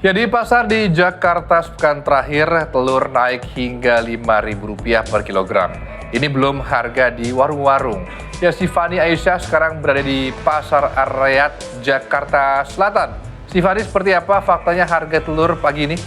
Ya, di pasar di Jakarta sepekan terakhir, telur naik hingga Rp5.000 per kilogram. Ini belum harga di warung-warung. Ya, Sifani Aisyah sekarang berada di Pasar Ariyat, Jakarta Selatan. Sifani, seperti apa faktanya harga telur pagi ini?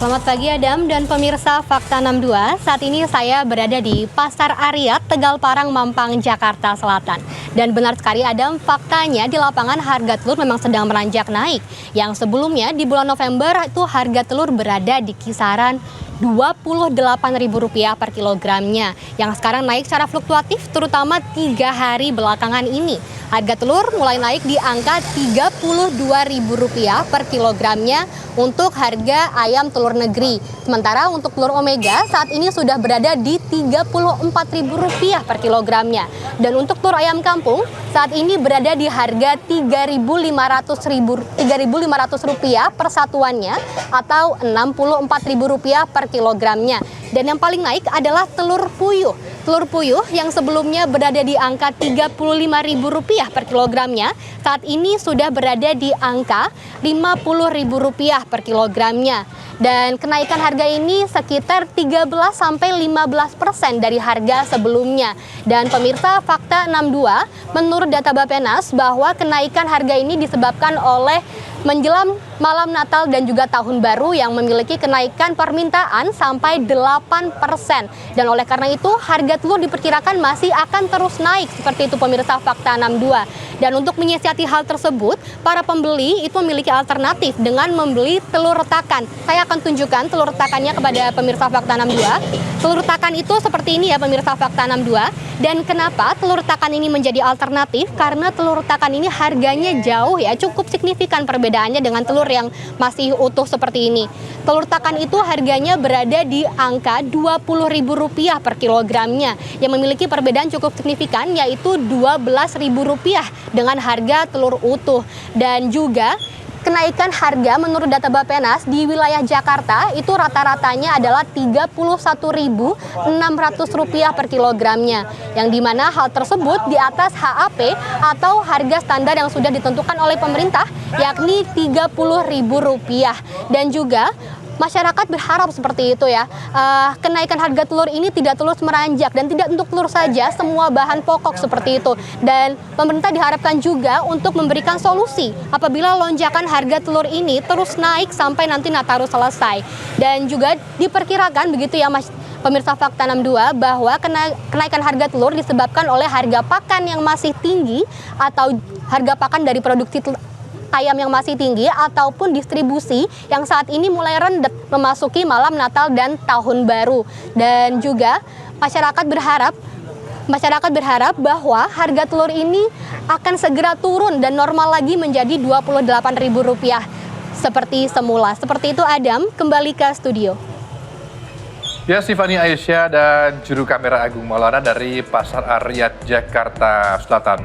Selamat pagi Adam dan pemirsa Fakta 62. Saat ini saya berada di Pasar Ariyat, Tegal Parang, Mampang, Jakarta Selatan. Dan benar sekali Adam, faktanya di lapangan harga telur memang sedang meranjak naik. Yang sebelumnya di bulan November itu harga telur berada di kisaran Rp28.000 per kilogramnya. Yang sekarang naik secara fluktuatif terutama 3 hari belakangan ini. Harga telur mulai naik di angka Rp32.000 per kilogramnya untuk harga ayam telur negeri. Sementara untuk telur omega saat ini sudah berada di Rp34.000 per kilogramnya. Dan untuk telur ayam kampung saat ini berada di harga Rp3.500 per satuannya atau Rp64.000 per kilogramnya. Dan yang paling naik adalah telur puyuh. Telur puyuh yang sebelumnya berada di angka Rp35.000 per kilogramnya, saat ini sudah berada di angka Rp50.000 per kilogramnya. Dan kenaikan harga ini sekitar 13-15% dari harga sebelumnya. Dan pemirsa, Fakta 62, menurut data Bappenas bahwa kenaikan harga ini disebabkan oleh menjelang malam Natal dan juga Tahun Baru yang memiliki kenaikan permintaan sampai 8%. Dan oleh karena itu harga telur diperkirakan masih akan terus naik. Seperti itu pemirsa Fakta 62. Dan untuk menyiasati hal tersebut, para pembeli itu memiliki alternatif dengan membeli telur retakan. Saya akan tunjukkan telur retakannya kepada pemirsa Fakta 62. Telur retakan itu seperti ini ya pemirsa Fakta 62. Dan kenapa telur retakan ini menjadi alternatif? Karena telur retakan ini harganya jauh ya, cukup signifikan perbedaannya dengan telur yang masih utuh seperti ini. Telur retakan itu harganya berada di angka Rp20.000 per kilogramnya, yang memiliki perbedaan cukup signifikan yaitu Rp12.000 dengan harga telur utuh. Dan juga kenaikan harga menurut data Bappenas di wilayah Jakarta itu rata-ratanya adalah Rp31.600 per kilogramnya. Yang dimana hal tersebut di atas HAP atau harga standar yang sudah ditentukan oleh pemerintah yakni Rp30.000. Dan juga masyarakat berharap seperti itu ya, kenaikan harga telur ini tidak terus meranjak dan tidak untuk telur saja, semua bahan pokok seperti itu. Dan pemerintah diharapkan juga untuk memberikan solusi apabila lonjakan harga telur ini terus naik sampai nanti Nataru selesai. Dan juga diperkirakan begitu ya pemirsa Fakta 62 bahwa kenaikan harga telur disebabkan oleh harga pakan yang masih tinggi atau harga pakan dari produksi ayam yang masih tinggi ataupun distribusi yang saat ini mulai rendet memasuki malam Natal dan Tahun Baru. Dan juga masyarakat berharap bahwa harga telur ini akan segera turun dan normal lagi menjadi Rp28.000 seperti semula. Seperti itu Adam, kembali ke studio. Ya, Sifani Aisyah dan juru kamera Agung Maulana dari Pasar Ariyat, Jakarta Selatan.